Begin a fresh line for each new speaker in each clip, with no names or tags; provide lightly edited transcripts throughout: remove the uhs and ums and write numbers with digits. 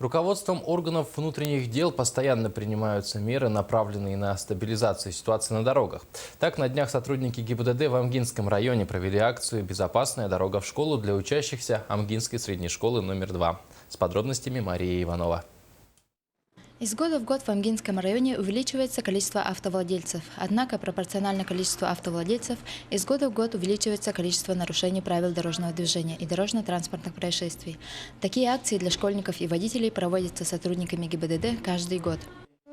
Руководством органов внутренних дел постоянно принимаются меры, направленные на стабилизацию ситуации на дорогах. Так, на днях сотрудники ГИБДД в Амгинском районе провели акцию «Безопасная дорога в школу» для учащихся Амгинской средней школы номер 2. С подробностями Мария Иванова.
Из года в год в Амгинском районе увеличивается количество автовладельцев. Однако пропорционально количеству автовладельцев из года в год увеличивается количество нарушений правил дорожного движения и дорожно-транспортных происшествий. Такие акции для школьников и водителей проводятся сотрудниками ГИБДД каждый год.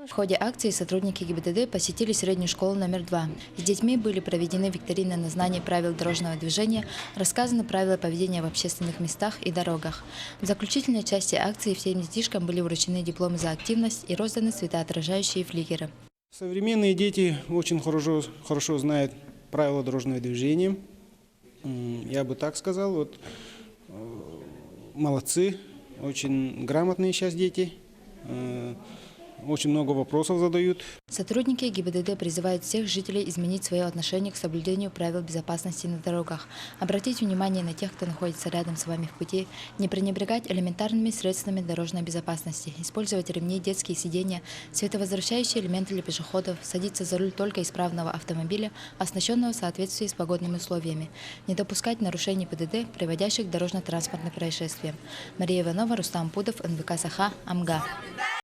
В ходе акции сотрудники ГИБДД посетили среднюю школу номер 2. С детьми были проведены викторины на знание правил дорожного движения, рассказаны правила поведения в общественных местах и дорогах. В заключительной части акции всем детишкам были вручены дипломы за активность и розданы светоотражающие фликеры.
Современные дети очень хорошо знают правила дорожного движения. Я бы так сказал, молодцы, очень грамотные сейчас дети. Очень много вопросов задают.
Сотрудники ГИБДД призывают всех жителей изменить свое отношение к соблюдению правил безопасности на дорогах, обратить внимание на тех, кто находится рядом с вами в пути, не пренебрегать элементарными средствами дорожной безопасности, использовать ремни, детские сиденья, световозвращающие элементы для пешеходов, садиться за руль только исправного автомобиля, оснащенного в соответствии с погодными условиями, не допускать нарушений ПДД, приводящих к дорожно-транспортным происшествиям. Мария Иванова, Рустам Пудов, НВК Саха, Амга.